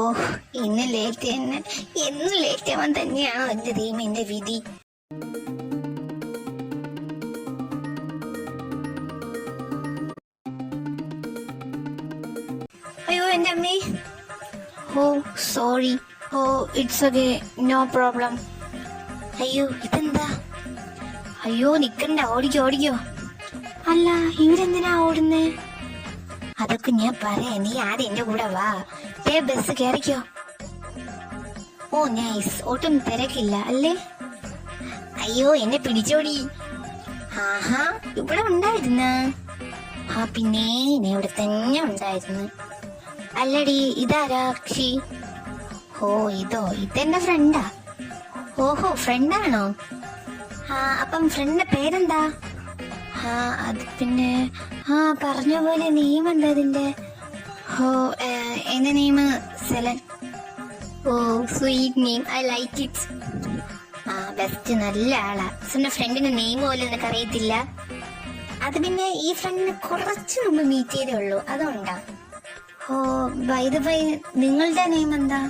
ഓഹ്, ഇന്ന് ലേറ്റ് തന്നെ. എന്നും ലേറ്റ് ആവാൻ തന്നെയാണോ എന്റെ ദൈവം, എന്റെ വിധി. അയ്യോ എന്റെ അമ്മേ. Oh sorry. Oh it's okay, no problem. അയ്യോ ഇതെന്താ? അയ്യോ നിക്കണ്ട, ഓടിക്കോ ഓടിക്കോ. അല്ല ഇവരെന്തിനാ ഓടുന്നേ? അതൊക്കെ ഞാൻ പറയാ, നീ ആദ്യം എന്റെ കൂടെ വാ. ബസ് കയറിക്കോ. ഓ നൈസ്, ഒട്ടും തിരക്കില്ല അല്ലേ? അയ്യോ എന്നെ പിടിച്ചോടി. ആഹാ, ഇവിടെ ഉണ്ടായിരുന്ന? ആ പിന്നെ ഞാൻ ഇവിടെ തന്നെ ഉണ്ടായിരുന്നു. അല്ലടി ഇതാരാ അക്ഷി? ഓ ഇതെന്റെ ഫ്രണ്ടാ. ഓഹോ ഫ്രണ്ടാണോ? ആ അപ്പം ഫ്രണ്ടിന്റെ പേരെന്താ? ആ അത് പിന്നെ പറഞ്ഞ പോലെ നെയിം എന്താ അതിന്റെ? ഓ എന്റെ നെയിം സെലൻ. ഓ sweet name, I like it. ആ ബെസ്റ്റ്, നല്ല ആളാ. എന്റെ ഫ്രണ്ടിന്റെ നെയിം പോലും നിനക്ക് അറിയത്തില്ല? അത് പിന്നെ ഈ ഫ്രണ്ടിനെ കുറച്ച് മുമ്പ് മീറ്റ് ചെയ്തേ ഉള്ളൂ, അതുകൊണ്ടാ. ഓ ബൈ ദ ബൈ, നിങ്ങളുടെ നെയിം എന്താ?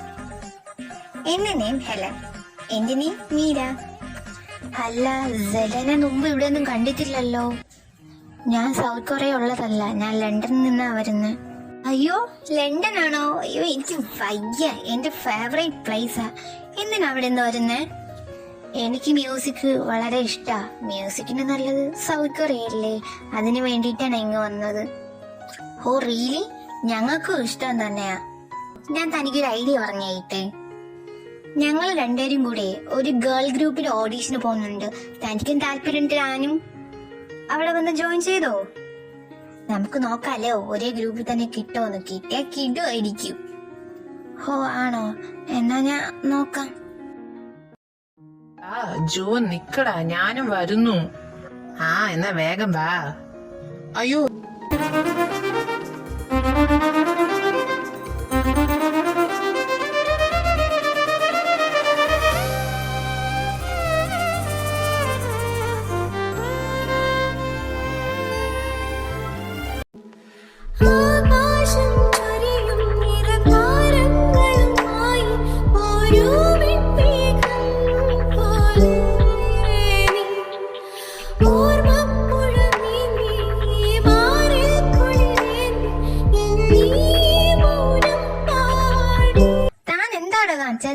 എന്റെ നെയിം ഹെലൻ. എന്റെ നെയിം മീര. അല്ല സെലനെ മുമ്പ് ഇവിടെ ഒന്നും കണ്ടിട്ടില്ലല്ലോ. ഞാൻ സൗത്ത് കൊറിയ ഉള്ളതല്ല, ഞാൻ ലണ്ടനിൽ നിന്നാ വരുന്നത്. അയ്യോ ലണ്ടൻ ആണോ? അയ്യോ എനിക്ക് വയ്യ, എന്റെ ഫേവറേറ്റ് പ്ലേസാ. എന്തിനാ അവിടെ നിന്ന് വരുന്നേ? എനിക്ക് മ്യൂസിക് വളരെ ഇഷ്ടാ. മ്യൂസിക്കിന് നല്ലത് സൗത്ത് കൊറിയ അല്ലേ, അതിന് വേണ്ടിയിട്ടാണ് ഇങ്ങ് വന്നത്. ഓ റിയലി? ഞങ്ങൾക്കും ഇഷ്ടം തന്നെയാ. ഞാൻ തനിക്കൊരു ഐഡിയ പറഞ്ഞേട്ടെ. ഞങ്ങൾ രണ്ടുപേരും കൂടെ ഒരു ഗേൾ ഗ്രൂപ്പിന്റെ ഓഡീഷന് പോകുന്നുണ്ട്. തനിക്കും താല്പര്യം ഞാനും അവിടെ വന്ന് ജോയിൻ ചെയ്തോ? നമുക്ക് നോക്കാലോ ഒരേ ഗ്രൂപ്പിൽ തന്നെ കിട്ടുമോന്ന്. കിട്ടിയാ കിട്ടുമായിരിക്കും. ഹോ ആണോ? എന്നാ ഞാൻ നോക്കാം. ജോൻ നിക്കടാ, ഞാനും വരുന്നു. എന്നാ വേഗം വാ. അയ്യോ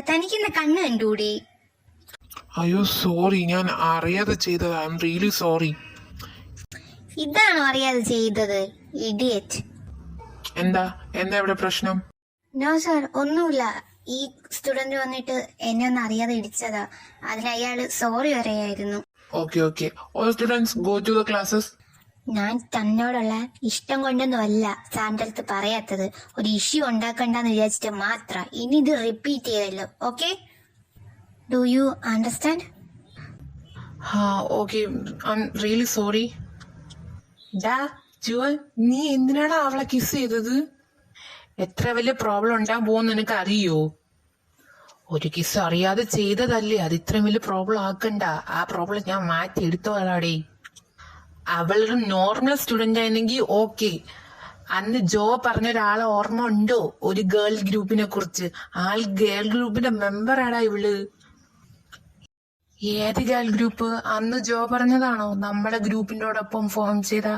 തനിക്കിന്ന് കണ്ണ് കണ്ടൂടി? അയ്യോ സോറി, ഞാൻ അറിയാതെ ചെയ്തത്. I M really sorry. ഇതാണോ അറിയാതെ ചെയ്തത്? ഇഡിയറ്റ്. എന്താ ഇവിടെ പ്രശ്നം? നോ സർ, ഒന്നുമില്ല. ഈ സ്റ്റുഡന്റ് വന്നിട്ട് എന്നെ ഒന്ന് അറിയാതെ ഇടിച്ചതാ. അതിന് അയാള് സോറി പറയായിരുന്നു. Okay all students go to the classes. ഞാൻ തന്നോടുള്ള ഇഷ്ടം കൊണ്ടൊന്നും അല്ല സാറിന്റെ അടുത്ത് പറയാത്തത്. ഒരു ഇഷ്യൂ ഉണ്ടാക്കണ്ടെന്ന് വിചാരിച്ചിട്ട് മാത്രം. ഇനി ഇത് റിപ്പീറ്റ് ചെയ്തല്ലോ. Okay, do you understand? Okay, I'm really sorry. Jewel, നീ എന്തിനാണ് അവളെ കിസ് ചെയ്തത്? എത്ര വലിയ പ്രോബ്ലം ഉണ്ടാകാൻ പോകുന്ന നിനക്ക് അറിയോ? ഒരു കിസ് അറിയാതെ ചെയ്തതല്ലേ, അത് ഇത്രയും വലിയ പ്രോബ്ലം ആക്കണ്ട. ആ പ്രോബ്ലം ഞാൻ മാറ്റി എടുത്തോളാടേ. അവളൊരു നോർമൽ സ്റ്റുഡന്റ് ആയിരുന്നെങ്കിൽ ഓക്കെ. അന്ന് ജോ പറഞ്ഞ ഒരാളെ ഓർമ്മ ഉണ്ടോ? ഒരു ഗേൾ ഗ്രൂപ്പിനെ കുറിച്ച്. ഗേൾ ഗ്രൂപ്പിന്റെ മെമ്പർ ആടാ ഇവള്. ഏത് ഗേൾ ഗ്രൂപ്പ്? അന്ന് ജോ പറഞ്ഞതാണോ നമ്മുടെ ഗ്രൂപ്പിനോടൊപ്പം ഫോം ചെയ്ത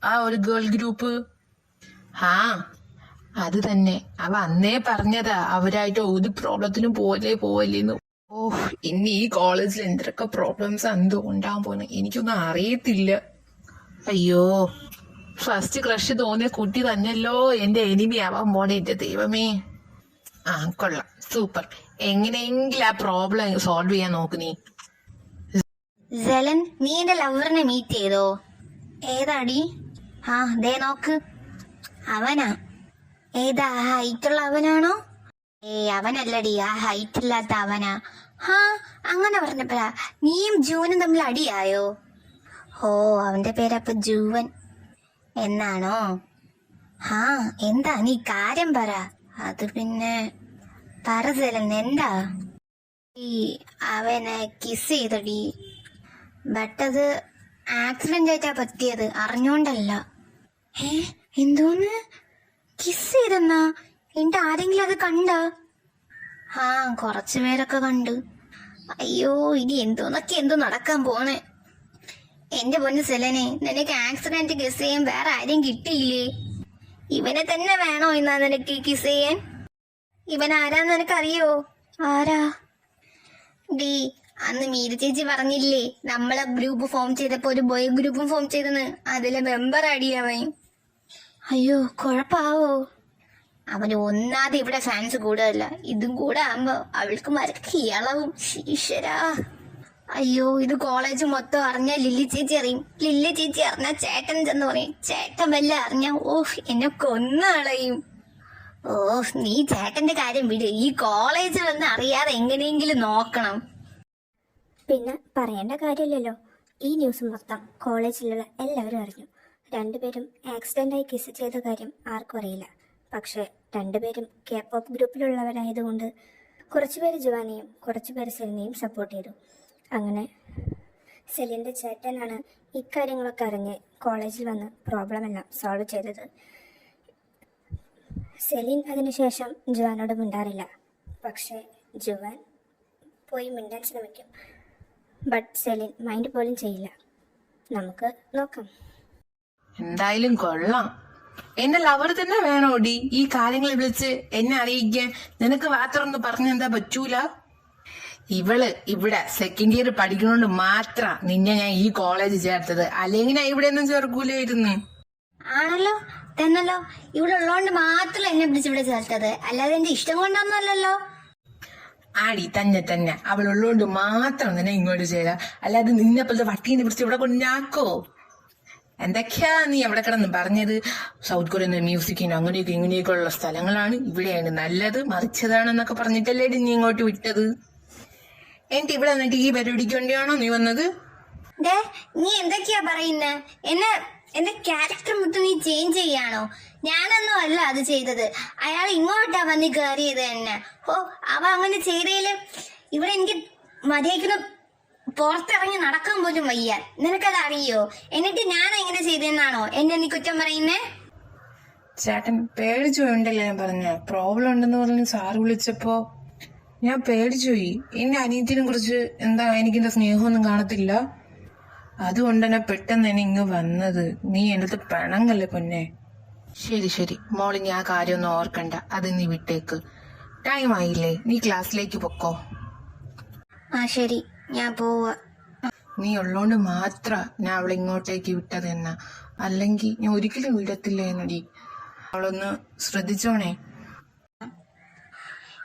ആ ഒരു ഗേൾ ഗ്രൂപ്പ്? അത് തന്നെ. അവ അന്നേ പറഞ്ഞതാ അവരായിട്ട് ഒരു പ്രോബ്ലത്തിനും പോവല്ലേന്ന്. ഓഹ്, ഇനി ഈ കോളേജിൽ എന്തൊക്കെ പ്രോബ്ലംസ് എന്തോ ഉണ്ടാകാൻ പോകുന്നു എനിക്കൊന്നും അറിയത്തില്ല. അയ്യോ, ഫസ്റ്റ് ക്രഷ് തോന്നിയ കുട്ടി തന്നെയല്ലോ എന്റെ എനിമി ആവാൻ പോണേ. എന്റെ ദൈവമേ. കൊള്ളാം, സൂപ്പർ. എങ്ങനെയെങ്കിലും ആ പ്രോബ്ലം സോൾവ് ചെയ്യാൻ നോക്ക് നീ. സെലൻ, നീ എന്റെ ലവറിനെ മീറ്റ് ചെയ്തോ? ഏതാടി? ആ ദേ നോക്ക്, അവനാ. ഏതാ, ഹൈറ്റുള്ള അവനാണോ? അവനല്ലടി, ആ ഹൈറ്റ് ഇല്ലാത്ത അവനാ. ഹാ, അങ്ങനെ പറഞ്ഞപ്പോഴാ നീയും ജൂവനും തമ്മിൽ അടിയായോ? ഓ, അവന്റെ പേരപ്പൊ ജൂവൻ എന്നാണോ? ഹാ, എന്താ നീ കാര്യം പറ. അത് പിന്നെ പറ സെലൻ, എന്താ? ഈ അവനെ കിസ് ചെയ്തടി, ബട്ട് അത് ആക്സിഡന്റ് ആയിട്ടാ പറ്റിയത്, അറിഞ്ഞോണ്ടല്ല. എന്തോന്ന് കിസ് ചെയ്തെന്നാ? എന്നിട്ട് ആരെങ്കിലും അത് കണ്ട? ആ, കുറച്ചു പേരൊക്കെ കണ്ടു. അയ്യോ, ഇനി എന്തോ നടക്കാൻ പോണേ. എന്റെ പൊന്ന് സെലനെ, നിനക്ക് ആക്സിഡന്റ് കിസ് ചെയ്യാൻ വേറെ ആരെയും കിട്ടിയില്ലേ? ഇവനെ തന്നെ വേണോ എന്നാ നിനക്ക് കിസ് ചെയ്യാൻ? ഇവൻ ആരാന്ന് നിനക്കറിയോ? ആരാ? ഡീ, അന്ന് മീര ചേച്ചി പറഞ്ഞില്ലേ നമ്മളെ ഗ്രൂപ്പ് ഫോം ചെയ്തപ്പോ ഒരു ബോയ് ഗ്രൂപ്പും ഫോം ചെയ്തെന്ന്, അതിലെ മെമ്പർ അടിയവൻ. അയ്യോ, കുഴപ്പാവോ? അവന് ഒന്നാതെ ഇവിടെ ഫാൻസ് കൂടുതലല്ല, ഇതും കൂടെ ആകുമ്പോ അവൾക്ക് മരക്ക് ഇളവും. ഈശ്വരാ, അയ്യോ, ഇത് കോളേജ് മൊത്തം അറിഞ്ഞാ ലില്ലി ചേച്ചി അറിയും. ലില്ലി ചേച്ചി അറിഞ്ഞാ ചേട്ടൻ ചെന്ന് പറയും. ചേട്ടൻ വല്ല അറിഞ്ഞാ എന്നെ കൊന്നുകളയും. നീ ചേട്ടന്റെ കാര്യം വിട്, ഈ കോളേജിൽ വന്ന് അറിയാതെ എങ്ങനെയെങ്കിലും നോക്കണം. പിന്നെ പറയേണ്ട കാര്യമില്ലല്ലോ, ഈ ന്യൂസ് മൊത്തം കോളേജിലുള്ള എല്ലാവരും അറിഞ്ഞു. രണ്ടുപേരും ആക്സിഡന്റായി കിസ് ചെയ്ത കാര്യം ആർക്കും അറിയില്ല. പക്ഷെ രണ്ടുപേരും K-pop ഗ്രൂപ്പിലുള്ളവരായതുകൊണ്ട് കുറച്ചുപേര് ജുവാനെയും കുറച്ചുപേര് സെലിനെയും സപ്പോർട്ട് ചെയ്തു. അങ്ങനെ സെലിൻ്റെ ചേട്ടനാണ് ഇക്കാര്യങ്ങളൊക്കെ അറിഞ്ഞ് കോളേജിൽ വന്ന് പ്രോബ്ലം എല്ലാം സോൾവ് ചെയ്തത്. സെലിൻ അതിനുശേഷം ജുവാനോട് മിണ്ടാറില്ല. പക്ഷേ ജുവാൻ പോയി മിണ്ടാൻ ശ്രമിക്കും. ബട്ട് സെലിൻ മൈൻഡ് പോലും ചെയ്യില്ല. നമുക്ക് നോക്കാം. എന്തായാലും കൊള്ളാം. എന്റെ ലവർ തന്നെ വേണോടി ഈ കാര്യങ്ങൾ വിളിച്ച് എന്നെ അറിയിക്കാൻ? നിനക്ക് മാത്രമൊന്ന് പറഞ്ഞെന്താ പറ്റൂല? ഇവള് ഇവിടെ സെക്കൻഡ് ഇയർ പഠിക്കണോണ്ട് മാത്രം നിന്നെ ഞാൻ ഈ കോളേജ് ചേർത്തത്, അല്ലെങ്കിൽ ഞാൻ ഇവിടെ ഒന്നും ചേർക്കൂലായിരുന്നു. ആണല്ലോ, തന്നല്ലോ. ഇവിടെ ഉള്ളതുകൊണ്ട് മാത്രം എന്നെ പിടിച്ചിവിടെ ചേർത്തത്, അല്ലാതെ എന്റെ ഇഷ്ടം കൊണ്ടൊന്നും അല്ലല്ലോ. ആടി, തന്നെ അവളുള്ളതുകൊണ്ട് മാത്രം നിന്നെ ഇങ്ങോട്ട് ചേരാ, അല്ലാതെ നിന്നെ പോലത്തെ വട്ടീനെ പിടിച്ച് ഇവിടെ കൊണ്ടാക്കോ? എന്തൊക്കെയാ നീ എവിടെ കിടന്ന് പറഞ്ഞത്? സൗത്ത് കൊറിയൻ മ്യൂസിക്കിന് അങ്ങനെയൊക്കെ ഇങ്ങനെയൊക്കെ ഉള്ള സ്ഥലങ്ങളാണ്, ഇവിടെയാണ് നല്ലത്, മറിച്ചതാണെന്നൊക്കെ പറഞ്ഞിട്ടല്ലേ നീ ഇങ്ങോട്ട് വിട്ടത്. എന്നിട്ട് ഇവിടെ വന്നിട്ട് ഈ പരിപാടിക്ക് വേണ്ടിയാണോ നീ വന്നത്? നീ എന്തൊക്കെയാ പറയുന്നേ? എന്റെ ക്യാരക്ടർ മൊത്തം നീ ചേഞ്ച് ചെയ്യാണോ? ഞാനൊന്നും അല്ല അത് ചെയ്തത്, അയാൾ ഇങ്ങോട്ടാ വന്ന് കയറിയത് തന്നെ. അവ അങ്ങനെ ചെയ്തേല് ഇവിടെ എനിക്ക് മര്യാദയ്ക്ക് പുറത്തിറങ്ങി നടക്കാൻ പോലും വയ്യ. നിനക്കത് അറിയോ? എന്നിട്ട് ഞാൻ എങ്ങനെ ചെയ്തെന്നാണോ എന്നെ നീ കുറ്റം പറയുന്നേ? ചേട്ടൻ പേടിച്ചു പോയിണ്ടല്ലേ ഞാൻ പറഞ്ഞ പ്രോബ്ലം ഉണ്ടെന്ന് പറഞ്ഞ് സാറ് വിളിച്ചപ്പോ ഞാൻ പേടിച്ചുപോയി. എന്റെ അനിയത്തിനെ കുറിച്ച് എന്താ എനിക്കെന്റെ സ്നേഹമൊന്നും കാണത്തില്ല, അതുകൊണ്ട് തന്നെ പെട്ടെന്ന് തന്നെ ഇങ്ങ് വന്നത്. നീ എന്റെ അടുത്ത് പിണങ്ങല്ലേ പൊന്നെ. ശരി മോള്, ഞാൻ കാര്യമൊന്നും ഓർക്കണ്ട, അത് നീ വിട്ടേക്ക്. ടൈം ആയില്ലേ, നീ ക്ലാസ്സിലേക്ക് പൊക്കോ. ആ ശരി, ഞാൻ പോവാ. നീ ഉള്ളോണ്ട് മാത്ര ഞാൻ അവളെ ഇങ്ങോട്ടേക്ക് വിട്ടത് എന്നാ, അല്ലെങ്കിൽ ഞാൻ ഒരിക്കലും വിടത്തില്ലേന്നടി. അവളൊന്ന് ശ്രദ്ധിച്ചോണേ.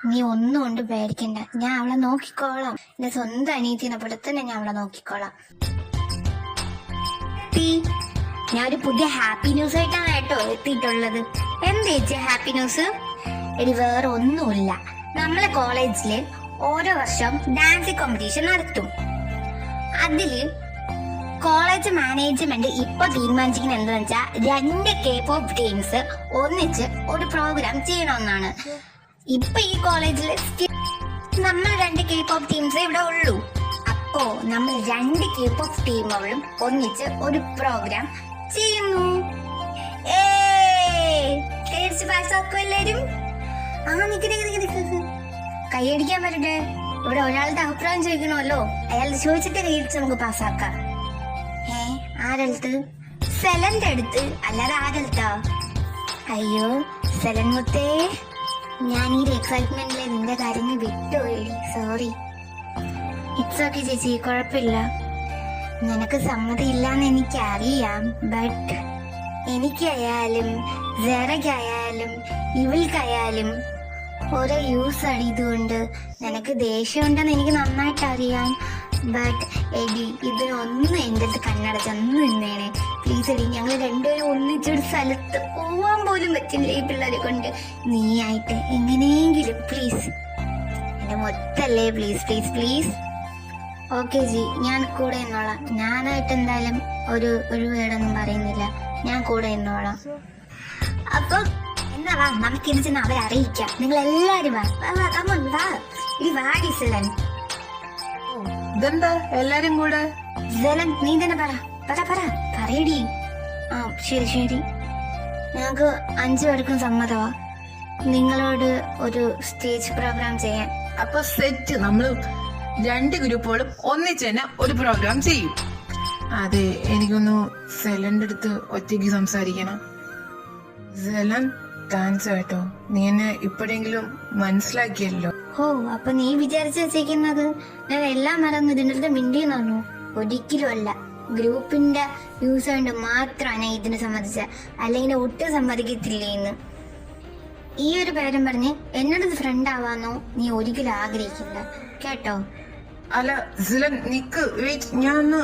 നീ ഒന്നും കൊണ്ട് പേടിക്കണ്ട, ഞാൻ അവളെ നോക്കിക്കോളാം. എന്റെ സ്വന്തം അനിയത്തിനെ പോലെ തന്നെ ഞാൻ അവളെ നോക്കിക്കോളാം. ഞാൻ ഒരു പുതിയ ഹാപ്പി ന്യൂസ് ആയിട്ടാണ് കേട്ടോ എത്തിയിട്ടുള്ളത്. എന്താ ചേച്ചി ഹാപ്പി ന്യൂസ്? ഇനി വേറെ ഒന്നുമില്ല, നമ്മളെ കോളേജില് ഓരോ വർഷം ഡാൻസിങ് കോമ്പറ്റീഷൻ നടത്തും. അതില് കോളേജ് മാനേജ്മെന്റ് ഇപ്പൊ തീരുമാനിച്ചിരിക്കുന്നത് എന്താന്ന് വെച്ചാൽ 2 K-pop ടീംസ് ഒന്നിച്ച് ഒരു പ്രോഗ്രാം ചെയ്യണമെന്നാണ്. ഇപ്പൊ ഈ കോളേജില് നമ്മൾ 2 K-pop ടീംസ് ഇവിടെ ഉള്ളൂ. അപ്പോ നമ്മൾ 2 K-pop ടീമുകളും ഒന്നിച്ച് ഒരു പ്രോഗ്രാം ചെയ്യുന്നു. എല്ലാരും കൈയടിക്കാൻ വരട്ടെ. ഇവിടെ ഒരാളുടെ അഭിപ്രായം ചോദിക്കണമല്ലോ, അയാൾ ചോദിച്ചിട്ട് കൈയടിച്ച് നമുക്ക് പാസ്സാക്കാം. ആരടുത്ത്? സെലന്റെ അടുത്ത്, അല്ലാതെ ആരടുത്താ? അയ്യോ സെലൻ മുത്തേ, ഞാൻ ഈ എക്സൈറ്റ്മെന്റിലെ നിന്റെ കാര്യങ്ങൾ വിട്ടുപോയി, സോറി. ഇറ്റ്സ് ഓക്കെ ചേച്ചി, കുഴപ്പമില്ല. നിനക്ക് സമ്മതിയില്ലാന്ന് എനിക്കറിയാം, ബട്ട് എനിക്കായാലും സെറയ്ക്കായാലും ഇവൾക്കായാലും ഓരോ യൂസ് അടിയതുകൊണ്ട് നിനക്ക് ദേഷ്യമുണ്ടെന്ന് എനിക്ക് നന്നായിട്ട് അറിയാം. ബട്ട് എടി ഇതിനൊന്നും എൻ്റെ അടുത്ത് കണ്ണടച്ചൊന്നും നിന്നേണേ പ്ലീസ് എടി. ഞങ്ങൾ രണ്ടുപേരും ഒന്നിച്ചൊരു സ്ഥലത്ത് പോവാൻ പോലും പറ്റില്ല ഈ പിള്ളേരെ കൊണ്ട്. നീ ആയിട്ട് എങ്ങനെയെങ്കിലും പ്ലീസ് എൻ്റെ മൊത്തല്ലേ please please please. Okay ji, ഞാൻ കൂടെ നിന്നോളാം. ഞാനായിട്ട് എന്തായാലും ഒരു വേടൊന്നും പറയുന്നില്ല, ഞാൻ കൂടെ നിന്നോളാം. അപ്പൊ എന്നാ വാ, നമുക്കിത് ചെന്ന് അവരെ അറിയിക്കാം. നിങ്ങൾ എല്ലാരും വാ വാ കമോൺ വാ. ഇനി വാടി സെലൻ. ഇതെന്താ എല്ലാരും കൂടെ? സെലൻ നീ തന്നെ പറയടി. ആ ശരി ശരി, ഞങ്ങൾക്ക് 5 പേർക്കും സമ്മതമാ നിങ്ങളോട് ഒരു സ്റ്റേജ് പ്രോഗ്രാം ചെയ്യാൻ. അപ്പൊ സെറ്റ്. നമ്മള് 2 ഗ്രൂപ്പുകളും ഒന്നിച്ച് തന്നെ ഒരു പ്രോഗ്രാം ചെയ്യും. അതെ, എനിക്കൊന്ന് സെലന്റെ അടുത്ത് ഒറ്റയ്ക്ക് സംസാരിക്കണം. സെലൻ, താങ്ക്സ് കേട്ടോ, നീ എന്നെ ഇപ്പോഴെങ്കിലും മനസ്സിലാക്കിയല്ലോ. ഓ, അപ്പൊ നീ വിചാരിച്ചു വെച്ചേക്കുന്നത് ഞാൻ എല്ലാം മറന്ന് ഇതിൻ്റെ അടുത്ത് മിണ്ടിയെന്നാണോ? ഒരിക്കലും അല്ല. ഗ്രൂപ്പിന്റെ യൂസ് കൊണ്ട് മാത്രമാണ് ഞാൻ ഇതിന് സമ്മതിച്ച, അല്ലെങ്കിൽ ഒട്ടും സമ്മതിക്കത്തില്ലേന്ന്. ഈ ഒരു പേരും പറഞ്ഞ് എന്നോട് ഫ്രണ്ട് ആവാന്നോ നീ ഒരിക്കലും ആഗ്രഹിക്കില്ല കേട്ടോ. അല്ല സെലൻ, നിക്ക്, വെയിറ്റ്, ഞാൻ ഒന്ന്